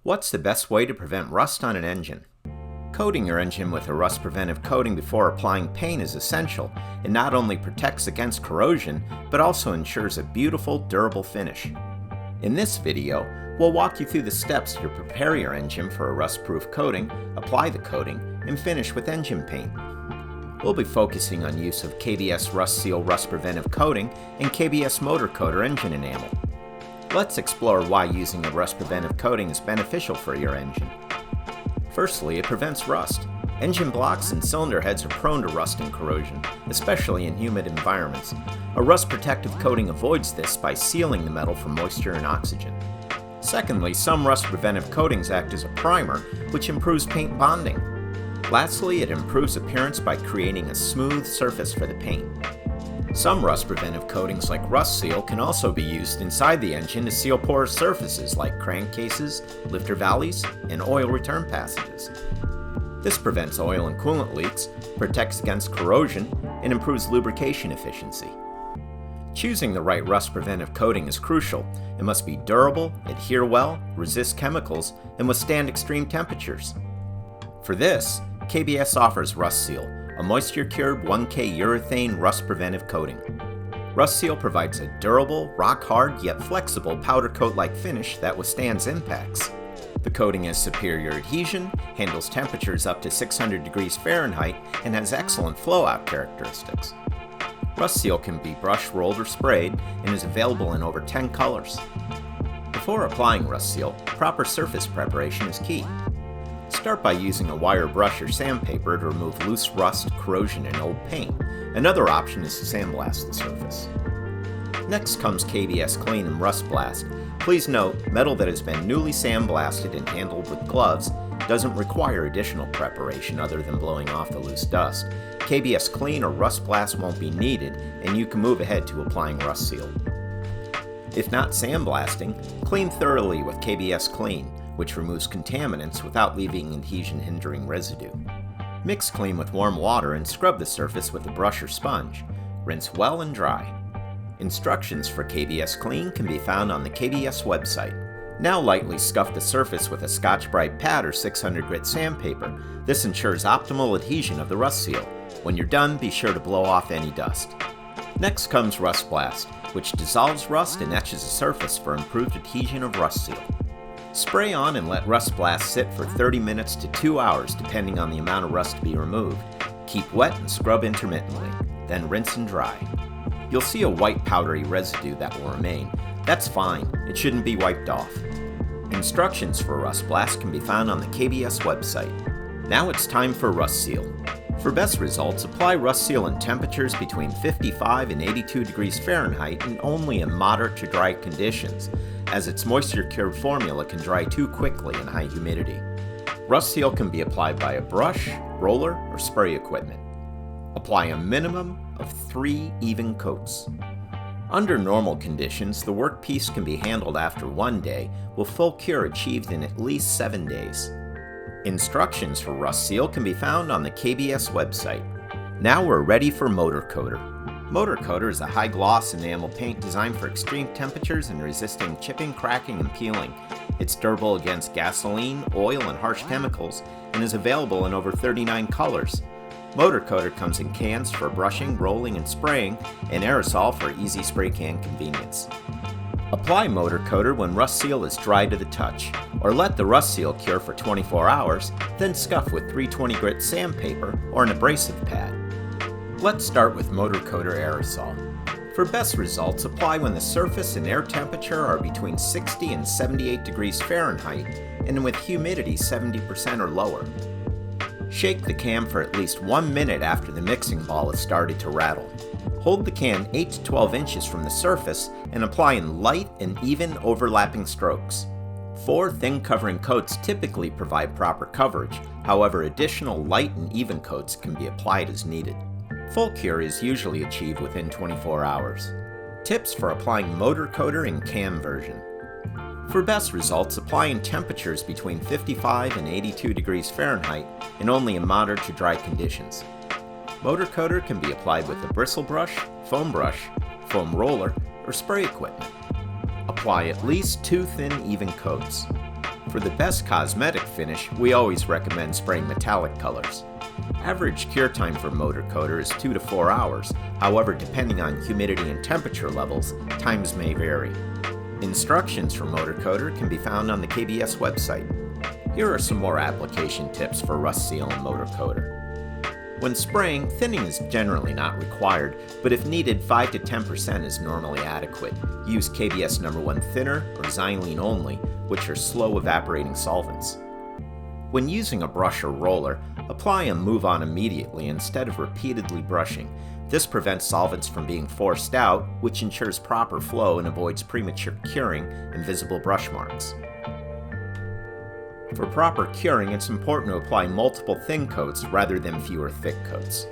What's the best way to prevent rust on an engine? Coating your engine with a rust preventive coating before applying paint is essential. It not only protects against corrosion, but also ensures a beautiful, durable finish. In this video, we'll walk you through the steps to prepare your engine for a rust-proof coating, apply the coating, and finish with engine paint. We'll be focusing on use of KBS RustSeal rust preventive coating and KBS Motor Coater engine enamel. Let's explore why using a rust preventive coating is beneficial for your engine. Firstly, it prevents rust. Engine blocks and cylinder heads are prone to rust and corrosion, especially in humid environments. A rust protective coating avoids this by sealing the metal from moisture and oxygen. Secondly, some rust preventive coatings act as a primer, which improves paint bonding. Lastly, it improves appearance by creating a smooth surface for the paint. Some rust preventive coatings like RustSeal can also be used inside the engine to seal porous surfaces like crankcases, lifter valleys, and oil return passages. This prevents oil and coolant leaks, protects against corrosion, and improves lubrication efficiency. Choosing the right rust preventive coating is crucial. It must be durable, adhere well, resist chemicals, and withstand extreme temperatures. For this, KBS offers RustSeal, a moisture-cured 1K urethane rust preventive coating. RustSeal provides a durable, rock-hard yet flexible powder coat-like finish that withstands impacts. The coating has superior adhesion, handles temperatures up to 600 degrees Fahrenheit, and has excellent flow-out characteristics. RustSeal can be brush rolled or sprayed and is available in over 10 colors. Before applying RustSeal, proper surface preparation is key. Start by using a wire brush or sandpaper to remove loose rust, corrosion, and old paint. Another option is to sandblast the surface. Next comes KBS Klean and RustBlast. Please note, metal that has been newly sandblasted and handled with gloves doesn't require additional preparation other than blowing off the loose dust. KBS Klean or RustBlast won't be needed, and you can move ahead to applying RustSeal. If not sandblasting, clean thoroughly with KBS Klean, which removes contaminants without leaving adhesion-hindering residue. Mix Klean with warm water and scrub the surface with a brush or sponge. Rinse well and dry. Instructions for KBS Klean can be found on the KBS website. Now lightly scuff the surface with a Scotch-Brite pad or 600 grit sandpaper. This ensures optimal adhesion of the RustSeal. When you're done, be sure to blow off any dust. Next comes RustBlast, which dissolves rust and etches the surface for improved adhesion of RustSeal. Spray on and let RustBlast sit for 30 minutes to 2 hours depending on the amount of rust to be removed. Keep wet and scrub intermittently, then rinse and dry. You'll see a white powdery residue that will remain. That's fine, it shouldn't be wiped off. Instructions for RustBlast can be found on the KBS website. Now it's time for RustSeal. For best results, apply RustSeal in temperatures between 55 and 82 degrees Fahrenheit and only in moderate to dry conditions, as its moisture-cured formula can dry too quickly in high humidity. RustSeal can be applied by a brush, roller, or spray equipment. Apply a minimum of 3 even coats. Under normal conditions, the workpiece can be handled after 1 day, with full cure achieved in at least 7 days. Instructions for RustSeal can be found on the KBS website. Now we're ready for Motor Coater. Motor Coater is a high-gloss enamel paint designed for extreme temperatures and resisting chipping, cracking, and peeling. It's durable against gasoline, oil, and harsh chemicals, and is available in over 39 colors. Motor Coater comes in cans for brushing, rolling, and spraying, and aerosol for easy spray can convenience. Apply Motor Coater when RustSeal is dry to the touch, or let the RustSeal cure for 24 hours, then scuff with 320 grit sandpaper or an abrasive pad. Let's start with Motor Coater aerosol. For best results, apply when the surface and air temperature are between 60 and 78 degrees Fahrenheit and with humidity 70% or lower. Shake the can for at least 1 minute after the mixing ball has started to rattle. Hold the can 8 to 12 inches from the surface and apply in light and even overlapping strokes. 4 thin covering coats typically provide proper coverage, however additional light and even coats can be applied as needed. Full cure is usually achieved within 24 hours. Tips for applying Motor Coater in can version. For best results, apply in temperatures between 55 and 82 degrees Fahrenheit and only in moderate to dry conditions. Motor Coater can be applied with a bristle brush, foam roller, or spray equipment. Apply at least 2 thin even coats. For the best cosmetic finish, we always recommend spraying metallic colors. Average cure time for Motor Coater is 2 to 4 hours. However, depending on humidity and temperature levels, times may vary. Instructions for Motor Coater can be found on the KBS website. Here are some more application tips for RustSeal and Motor Coater. When spraying, thinning is generally not required, but if needed, 5 to 10% is normally adequate. Use KBS No. 1 thinner or xylene only, which are slow evaporating solvents. When using a brush or roller, apply and move on immediately instead of repeatedly brushing. This prevents solvents from being forced out, which ensures proper flow and avoids premature curing and visible brush marks. For proper curing, it's important to apply multiple thin coats rather than fewer thick coats.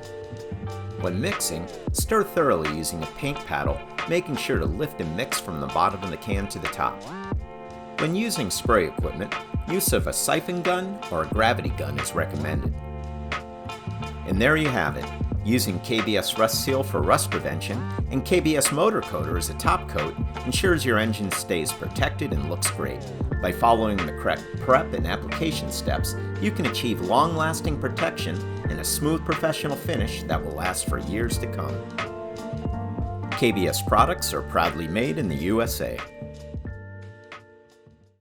When mixing, stir thoroughly using a paint paddle, making sure to lift and mix from the bottom of the can to the top. When using spray equipment, use of a siphon gun or a gravity gun is recommended. And there you have it. Using KBS RustSeal for rust prevention and KBS Motor Coater as a top coat ensures your engine stays protected and looks great. By following the correct prep and application steps, you can achieve long-lasting protection and a smooth professional finish that will last for years to come. KBS products are proudly made in the USA.